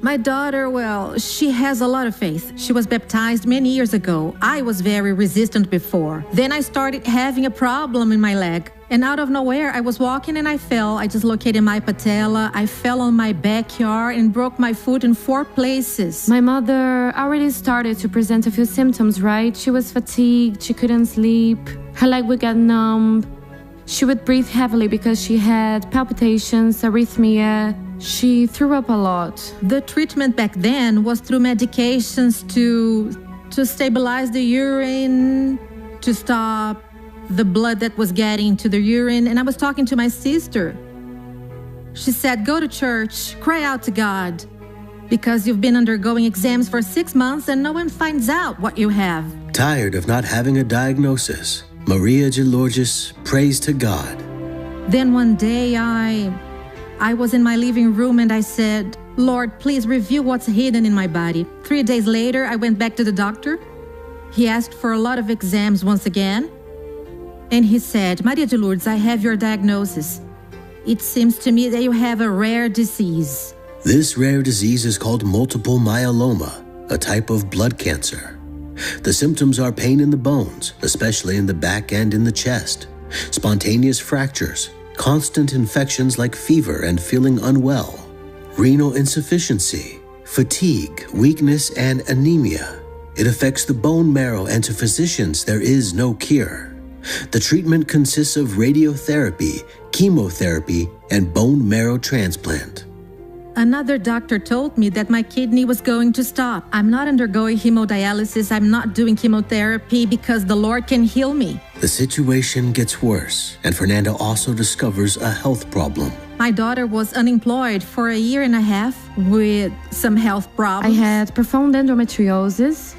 My daughter, well, she has a lot of faith. She was baptized many years ago. I was very resistant before. Then I started having a problem in my leg. And out of nowhere, I was walking and I fell. I dislocated my patella. I fell on my backyard and broke my foot in 4 places. My mother already started to present a few symptoms, right? She was fatigued. She couldn't sleep. Her leg would get numb. She would breathe heavily because she had palpitations, arrhythmia. She threw up a lot. The treatment back then was through medications to stabilize the urine, to stop the blood that was getting to the urine. And I was talking to my sister. She said, go to church, cry out to God, because you've been undergoing exams for 6 months and no one finds out what you have. Tired of not having a diagnosis, Maria de Lourdes prays to God. Then one day I was in my living room and I said, Lord, please reveal what's hidden in my body. 3 days later, I went back to the doctor. He asked for a lot of exams once again. And he said, Maria de Lourdes, I have your diagnosis. It seems to me that you have a rare disease. This rare disease is called multiple myeloma, a type of blood cancer. The symptoms are pain in the bones, especially in the back and in the chest, spontaneous fractures, constant infections like fever and feeling unwell, renal insufficiency, fatigue, weakness, and anemia. It affects the bone marrow, and to physicians, there is no cure. The treatment consists of radiotherapy, chemotherapy, and bone marrow transplant. Another doctor told me that my kidney was going to stop. I'm not undergoing hemodialysis. I'm not doing chemotherapy because the Lord can heal me. The situation gets worse, and Fernanda also discovers a health problem. My daughter was unemployed for 1.5 years with some health problems. I had profound endometriosis.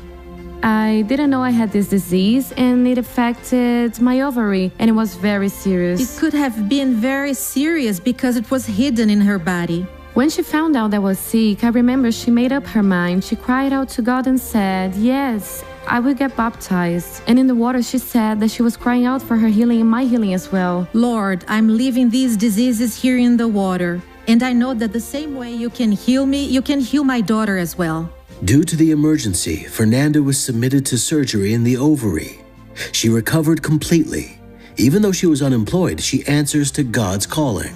I didn't know I had this disease, and it affected my ovary, and it was very serious. It could have been very serious because it was hidden in her body. When she found out I was sick, I remember she made up her mind. She cried out to God and said, yes, I will get baptized. And in the water, she said that she was crying out for her healing and my healing as well. Lord, I'm leaving these diseases here in the water. And I know that the same way you can heal me, you can heal my daughter as well. Due to the emergency, Fernanda was submitted to surgery in the ovary. She recovered completely. Even though she was unemployed, she answers to God's calling.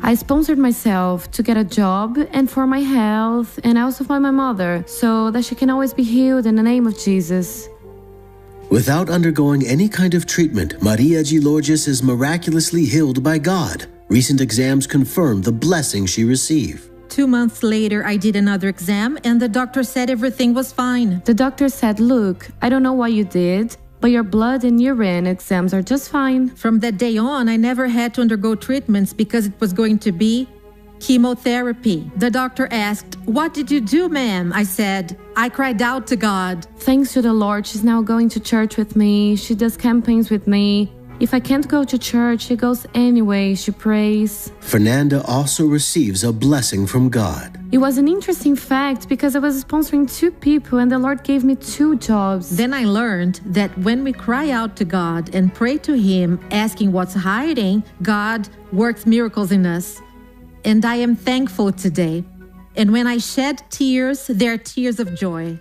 I sponsored myself to get a job and for my health, and also for my mother, so that she can always be healed in the name of Jesus. Without undergoing any kind of treatment, Maria de Lourdes is miraculously healed by God. Recent exams confirm the blessing she received. 2 months later, I did another exam and the doctor said everything was fine. The doctor said, look, I don't know what you did, but your blood and urine exams are just fine. From that day on, I never had to undergo treatments because it was going to be chemotherapy. The doctor asked, what did you do, ma'am? I said, I cried out to God. Thanks to the Lord, she's now going to church with me. She does campaigns with me. If I can't go to church, she goes anyway. She prays. Fernanda also receives a blessing from God. It was an interesting fact because I was sponsoring 2 people and the Lord gave me 2 jobs. Then I learned that when we cry out to God and pray to Him, asking what's hiding, God works miracles in us. And I am thankful today. And when I shed tears, they are tears of joy.